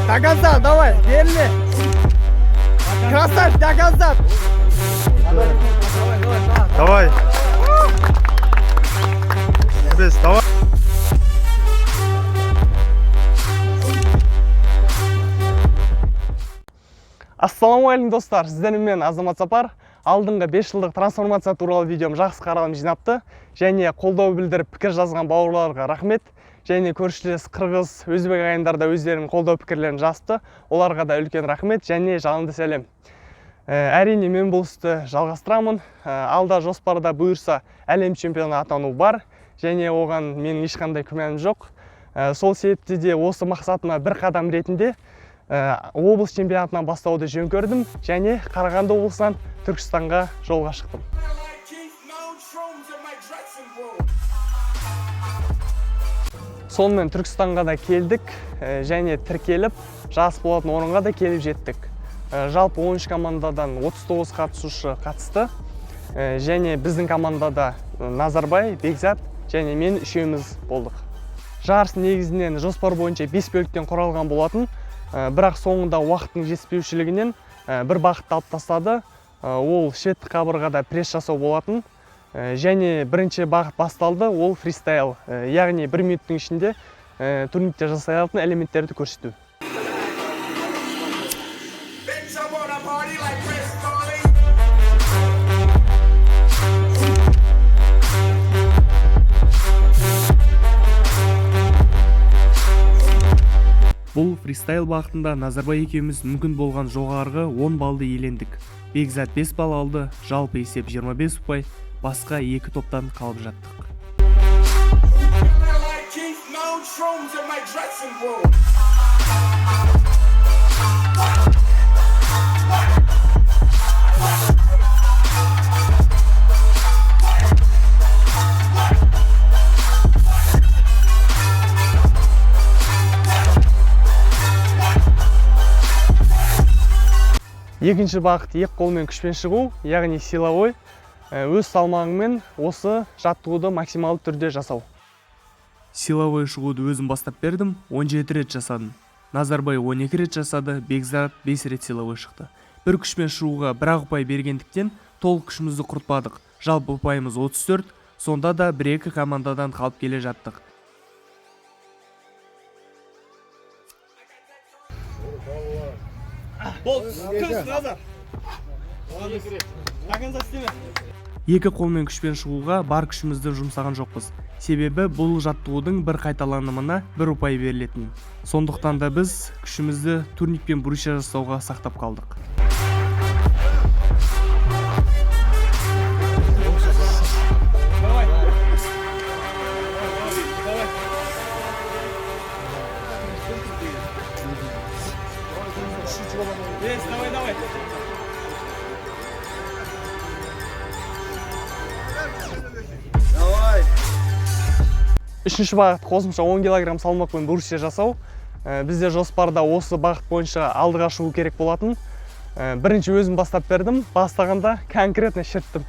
До конца, давай, верни. Красавчик, до конца. Давай. Без, давай. Ассалаумағалейкум достар, сіздермен мен Азамат Сапар. Алдыңғы 5 жылдық трансформация туралы видеом жақсы қаралым жинапты. Және қолдау білдіріп пікір жазған бауырларға рахмет. Және көршілес қырғыз, өзбек ағайындар да өздерінің қолдау пікірлерін жазды. Оларға да үлкен рахмет және жалынды сәлем. Әрине мен бұл істі жалғастырамын. Алда жоспарда бұйырса әлем чемпионы атану бар. Және оған менің ешқандай күмәнім жоқ. Сол себепті де осы мақсатыма бір қадам ретінде облыс чемпионатынан бастауды жөн көрдім және Қарағанды облысынан Түркістанға жолға шықтым. Сонымен Түркістанға да келдік және тіркеліп, жас болатын орынға да келіп жеттік. Жалпы 13 командадан 39 қатысушы қатысты және біздің командада Назарбай, Бекзат және мен үшеуміз болдық. Жарыс негізінен жоспар бойынша 5 бөліктен құралған болатын. Бірақ соңында уақыттың жетіспеушілігінен бір бағытты алып тастады. Ол шведтік қабырғада пресс жасау болатын. Және бірінші бағыт басталды, ол фристайл. Яғни 1 минуттың ішінде турникте жасай алатын элементтерді көрсету. Бұл фристайл бағытында Назарбай екеуміз мүмкін болған жоғарғы 10 балды иелендік. Бекзат 5 балл алды, жалпы есеп 25 ұпай, басқа 2 топтан қалып жаттық. Екінші бағыт екі қолмен күшпен шығу, яғни силовой, өз салмағыңмен осы жаттығуды максималды түрде жасау. Силовой шығуды өзім бастап бердім, 17 рет жасадым. Назарбай 12 рет жасады, Бекзат 5 рет силовой шықты. Бір күшпен шығуға 1 ұпай бергендіктен толық күшімізді құртпадық. Жалпы ұпайымыз 34, сонда да 1-2 командадан қалып келе жаттық. Екі қолмен күшпен шығуға бар күшімізді жұмсаған жоқпыз. Себебі бұл жаттығудың бір қайталанымына 1 ұпай берілетін. Сондықтан да біз күшімізді турникпен брусья жасауға сақтап қалдық. Давай. Үшінші бағыт қосымша 10 кг салмақпен брусья жасау. Бізде жоспарда осы бағыт бойынша алдыға шығу керек болатын. Бірінші өзім бастап бердім, бастағанда конкретно шерттім.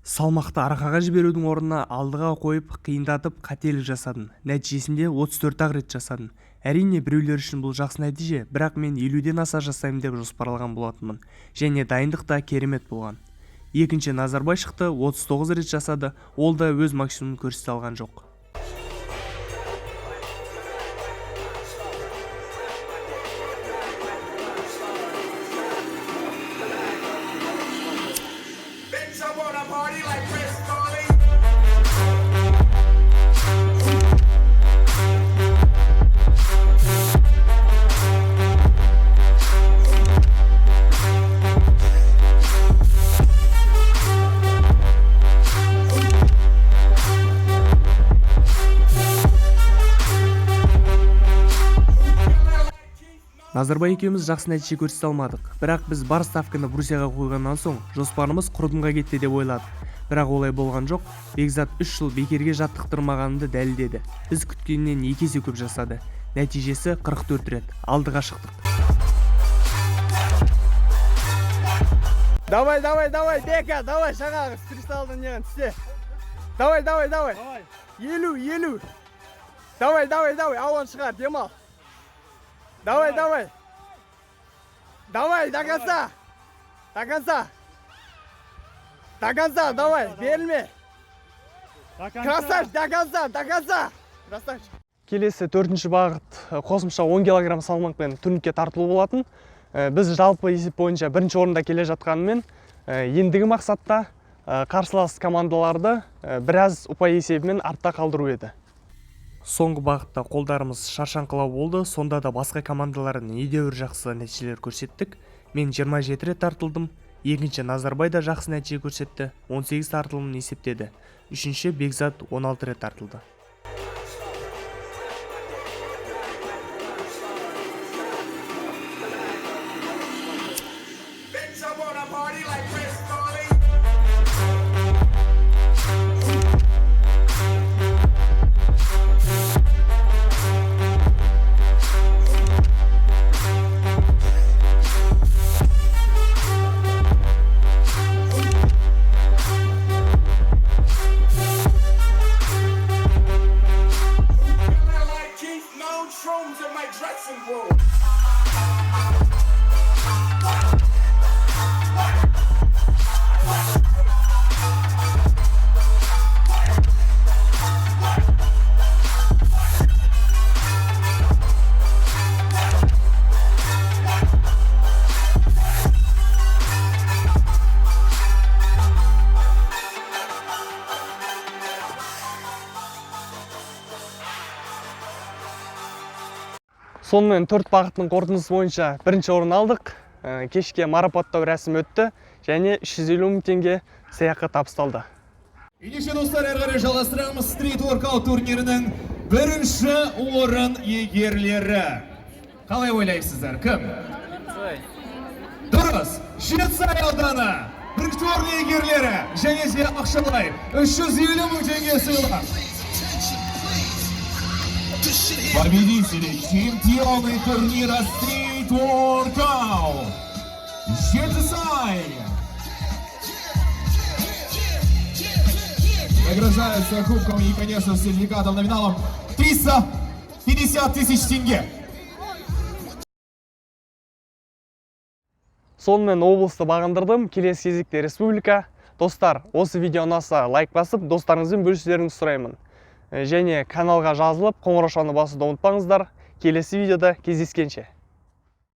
Салмақты арқаға жіберудің орнына алдыға қойып, қиындатып, қателік жасадым. Нәтижесінде 34 рет жасадым. Әрине біреулер үшін бұл жақсы нәтиже, бірақ мен 50-ден аса жасаймын деп жоспарлаған болатынмын. Және дайындық та керемет болған. Екінші Назарбай шықты, 39 рет жасады, ол да өз максимумын көрсете алған жоқ. Назарбай екеуміз жақсы нәтиже көрсете алмадық. Бірақ біз бар ставканы брусьяға қойғаннан соң жоспарымыз құрдымға кетті деп ойладық. Бірақ олай болған жоқ. Бекзат 3 жыл бекерге жаттықтырмағанымды дәлелдеді. Біз күткеннен 2 есе көп жасады. Нәтижесі 44 рет. Алдыға шықтық. Давай, Бека, давай, шаға, фристайлдан неғын түсте. Давай. 50. Давай, ауан шығар, демал. Давай, давай. Давай, до конца. До конца. До конца, давай, берілме. Красавчик, до конца, до конца. Красавчик. Келесі төртінші бағыт қосымша 10 кг салмақпен турникке тартылу болатын. Біз жалпы есеп бойынша бірінші орында келе жатқанымен, ендігі мақсатта қарсылас командаларды біраз ұпай есебімен артта қалдыру еді. Соңғы бағытта қолдарымыз шаршаңқылау болды, сонда да басқа командалардың едәуір жақсы нәтижелер көрсеттік. Мен 27 рет тартылдым, екінші Назарбай да жақсы нәтиже көрсетті, 18 тартылымын есептеді. Үшінші Бекзат 16 рет тартылды. Сонымен төрт бағыттың қорытындысы бойынша бірінші орын алдық. Кешке марапаттау рәсімі өтті және 350 мың теңге сыйақы табысталды. Ендеше достар, әрі қарай жалғастырамыз стрит воркаут турнирінің бірінші орын иегерлері. Қалай ойлайсыздар, кім? Дұрыс, Швейцария ауданы бірінші орын иегерлері және де ақшалай 350 мың теңге сыйлық. Победители чемпионы турнира Street Workout Швейцария награждаются кубком и, конечно, сертификатом номиналом 350 тысяч тенге. Сонымен облысты бағындырдым. Келесі кезекте республика. Достар, осы видео ұнаса лайк басып, достарыңызбен бөлісулеріңізді сұраймын. Және каналға жазылып, қоңырау шағын басуды ұмытпаңыздар. Келесі видеода кездескенше.